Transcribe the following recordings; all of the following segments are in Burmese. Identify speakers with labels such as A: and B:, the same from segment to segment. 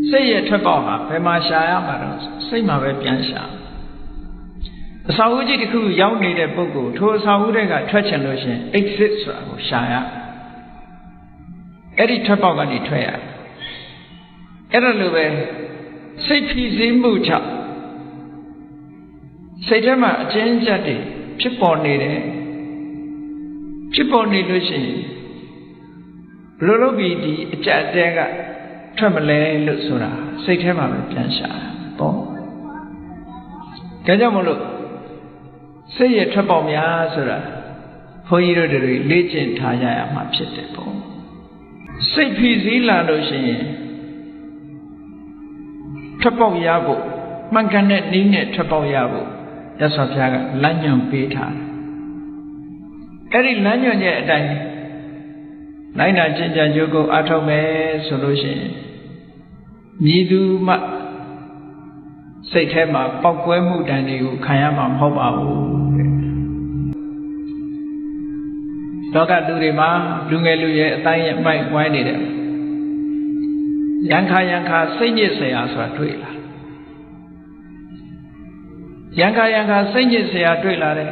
A: စိတ်ရဲ့ထွက်ပေါက်ဟာဘယ်မှာရှာရမှာတော့စိတ်မှာပဲပြန်ရှာအစာအုပ်ကြီးတစ်ခုရောက်နေတဲ့ပုဂ္ဂိုလ်ထိုအစာအုပ်တွေကထွက်ချင်လို့ရှင် exit ဆိုတာကိုရှာရအဲ့ဒီထွက်ပေါက်ကနေထွက်ရအဲ့ဒါလိုပဲစိတ်ဖြစ်စည်းမှုကြောင့်စိတ်ထဲမှာအကျဉ်းချက်တွေဖြစ်ပေါ်နေတယ်ဖြစ်ပေါ်နေလို့ရှိရင်ဘယ်လိုလုပ်ပြီးဒီအကြက်တဲကထွက်မလဲလို့ဆိုတာစိတ်ထဲမှာပဲပြန်ရှာပေါ့ဒါကြောင့်မလို့စိတ်ရဲ့ထွက်ပေါက်များဆိုတာဘုန်းကြီးတို့တွေလေ့ကျင့်ထားကြရမှာဖြစ်တယ်ပေါ့စိတ်ဖြစ်စည်းလာလို့ရှိရင်ထွက်ပေါက်ရဖို့မှန်ကန်တဲ့နည်းနဲ့ထွက်ပေါက်ရဖို့ရသော်ဘုရားကလမ်းညွှန်ပေးထားတယ်အဲ့ဒီလမ်းညွှန်ရဲ့အတိုင်းနိုင်နာကျင့်ကြံကြိုးကိုအားထုတ်မယ်ဆိုလို့ရှိရင်မြည်သူမှစိတ်ထဲမှာပောက်ကွဲမှုတန်တွေကိုခံရမှာမဟုတ်ပါဘူးတဲ့လောကလူတွေမှာလူငယ်လူရဲ့အတိုင်းရဲ့မိုက်ဝိုင်းနေတယ်ရံခါစိတ်ညစ်เสียဆိုတာတွေ့လာရံခါစိတ်ညစ်เสียတွေ့လာတယ်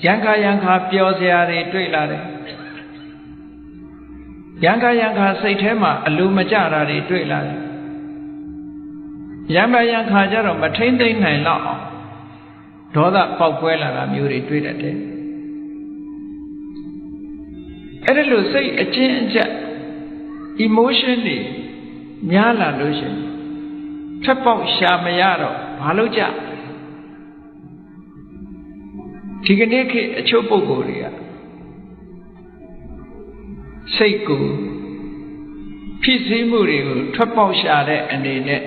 A: ရံခါပျော်เสียတွေတွေ့လာတယ်ရံခါစိတ်ထဲမှာအလိုမကျတာတွေတွေ့လာတယ်ရံခါကြတော့မထိမ့်သိမ့်နိုင်တော့အောင်ဒေါသပေါက်ကွဲလာတာမျိုးတွေတွေ့တတ်တယ်အဲ့ဒါလို့စိတ်အကျဉ်းအကျပ် emotion တွေများလာလို့ရှိရင်ထပ်ပေါက်ရှာမရတော့ဘာလို့ကြဒီကနေ့ခေတ်အချို့ပုဂ္ဂိုလ်တွေကစိတ်ကိုဖြစ်စည်းမှုတွေကိုထွက်ပေါက်ရှာတဲ့အနေနဲ့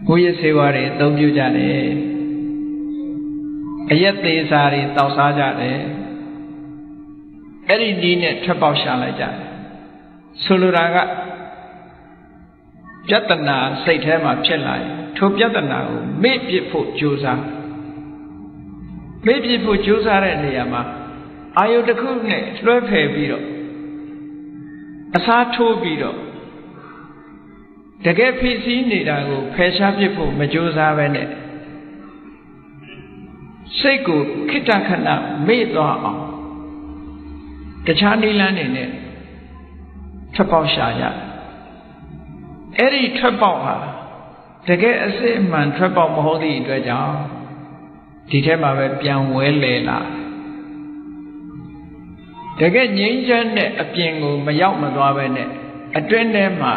A: ဘုရားဆေဝါတွေအသုံးပြုကြတယ်အရက်သေးစာတွေတောက်စားကြတယ်အဲ့ဒီနည်းနဲ့ထွက်ပေါက်ရှာလိုက်ကြတယ်ဆိုလိုတာကပြဿနာစိတ်ထဲမှာဖြစ်လာရင်ထိုပြဿနာကိုမေ့ပစ်ဖို့ကြိုးစားမေ့ပစ်ဖို့ကြိုးစားတဲ့နေရာမှာအာယုတစ်ခုနဲ့လွှဲဖယ်ပြီးတော့အစားထိုးပြီးတော့တကယ်ဖြစ်စည်းနေတာကိုဖယ်ရှားပစ်ဖို့မကြိုးစားပဲနဲ့စိတ်ကိုခိတ္တခဏမေ့သွားအောင်တခြားနည်းလမ်းတွေနဲ့ထွက်ပေါက်ရှာကြအဲ့ဒီထွက်ပေါက်ဟာတကယ်အစစ်အမှန်ထွက်ပေါက်မဟုတ်သည့်အတွက်ကြောင့်ဒီထဲမှာပဲပြန်ဝဲလေလာတကယ်ငြိမ်းချမ်းတဲ့အပြင်ကိုမရောက်မသွားပဲနဲ့အတွင်းထဲမှာ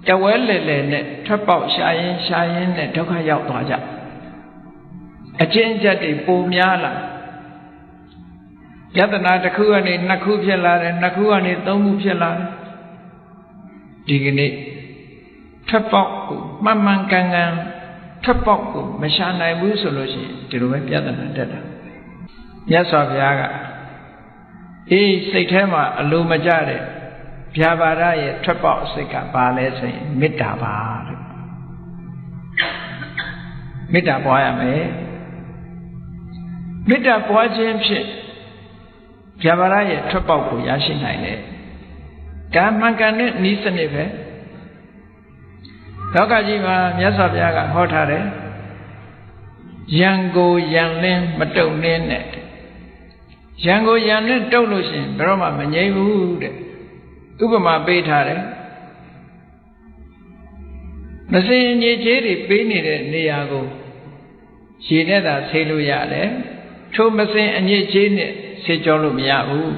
A: တဝဲလေလေနဲ့ထွက်ပေါက်ရှာရင်နဲ့ဒုက္ခရောက်သွားကြအကျဉ်းချက်တွေပိုများလာယတနာတစ်ခုကနေနှစ်ခုဖြစ်လာတယ်နှစ်ခုကနေသုံးခုဖြစ်လာတယ်ဒီကနေ့ထွက်ပေါက်ကိုမှန်ကန်ထွက်ပေါက်ကိုမရှာနိုင်ဘူးဆိုလို့ရှိရင်ဒီလိုပဲပြဿနာတက်တာမြတ်စွာဘုရားကစိတ်ထဲမှာအလိုမကျတဲ့ဗျာပါဒရဲ့ထွက်ပေါက်စိတ်ကဘာလဲဆိုရင်မေတ္တာပါလို့မေတ္တာပွားရမယ်မေတ္တာပွားခြင်းဖြင့်ဗျာပါဒရဲ့ထွက်ပေါက်ကိုရရှိနိုင်တယ်ဒါမှန်ကန်တဲ့နည်းစနစ်ပဲလောကကြီးမှာမြတ်စွာဘုရားကဟောထားတယ်ယံကိုယံလင်းမတုံနှင်းနဲ့ယံကိုယံနဲ့တုံလို့ရှိရင်ဘယ်တော့မှမငြိမ့်ဘူးတဲ့ဥပမာပေးထားတယ်မစင်ညစ်ကြေးတွေပေးနေတဲ့နေရာကိုရေနဲ့သာဆေးလို့ရတယ်ထိုမစင်အညစ်ကြေးနဲ့ဆေးကြောလို့မရဘူး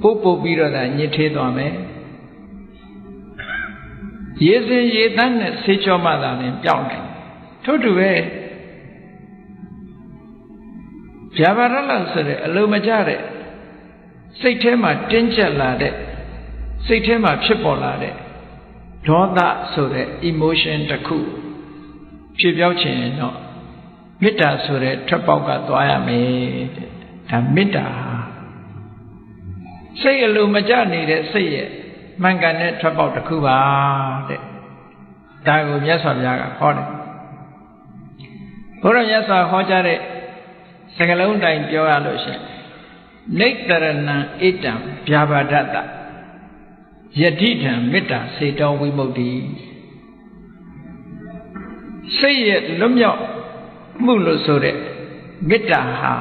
A: ပုတ်ပြီးတော့သာညစ်သေးသွားမယ်ရေစင်ရေတန်းနဲ့ဆေးကြောမှသာလည်းပြောင်းနိုင်ထို့တူပဲဗျာပါဒလောက်ဆိုတဲ့အလိုမကျတဲ့စိတ်ထဲမှာတင်းကျပ်လာတဲ့စိတ်ထဲမှာဖြစ်ပေါ်လာတဲ့ဒေါသဆိုတဲ့ emotion တစ်ခုဖြစ်ပြောက်ခြင်းတော့မေတ္တာဆိုတဲ့ထွက်ပေါက်ကသွားရမယ်တဲ့ဒါမေတ္တာစိတ်အလိုမကျနေတဲ့စိတ်ရဲ့မှန်ကန်တဲ့ထွက်ပေါက်တစ်ခုပါတဲ့ဒါကိုမြတ်စွာဘုရားကဟောတယ်ဘုရားမြတ်စွာဟောကြားတဲ့စကားလုံးတိုင်းပြောရလို့ရှိရင် နိတ္တရဏံဣတံဗျာပါဒတယတိထံမေတ္တာစေတောဝိမု ക്തി စိတ်ရဲ့လွတ်မြောက်မှုလို့ဆိုတဲ့မေတ္တာဟာ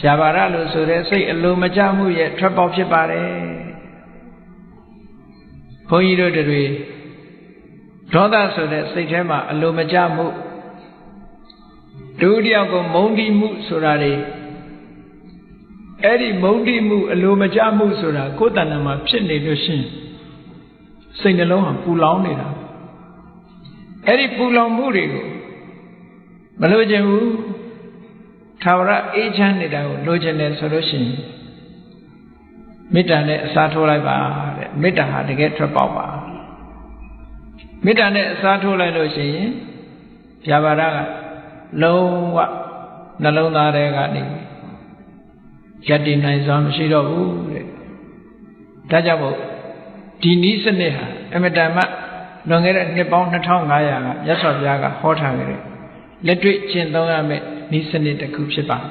A: ဗျာပါဒလို့ဆိုတဲ့စိတ်အလိုမကျမှုရဲ့ထွက်ပေါက်ဖြစ်ပါတယ်ဘုန်းကြီးတို့တွေဒေါသဆိုတဲ့စိတ်ထဲမှာအလိုမကျမှုဒုတိယကိုမုန်းတိမှုဆိုတာတွေအဲ့ဒီမုန်းတိမှုအလိုမကျမှုဆိုတာကိုယ်တဏ္ဍာမှာဖြစ်နေလို့ရှိရင်စိတ်နှလုံးဟာပူလောင်နေတာအဲ့ဒီပူလောင်မှုတွေကိုမလိုချင်ဘူးထာဝရအေးချမ်းနေတာကိုလိုချင်တယ်ဆိုလို့ရှိရင်မေတ္တာနဲ့အစားထိုးလိုက်ပါတဲ့မေတ္တာဟာတကယ်ထွက်ပေါက်ပါမေတ္တာနဲ့အစားထိုးလိုက်လို့ရှိရင်ဗျာပါဒကလုံးဝနှလုံးသားထဲကနေယက်တည်နိုင်စွာမရှိတော့ဘူးတဲ့ဒါကြောင့်မို့ဒီနည်းစနစ်ဟာအမတန်မှလွန်ခဲ့တဲ့နှစ်ပေါင်း2500ကမြတ်စွာဘုရားကဟောထားခဲ့တဲ့လက်တွေ့ကျင့်သုံးရမယ့်နည်းစနစ်တစ်ခုဖြစ်ပါတယ်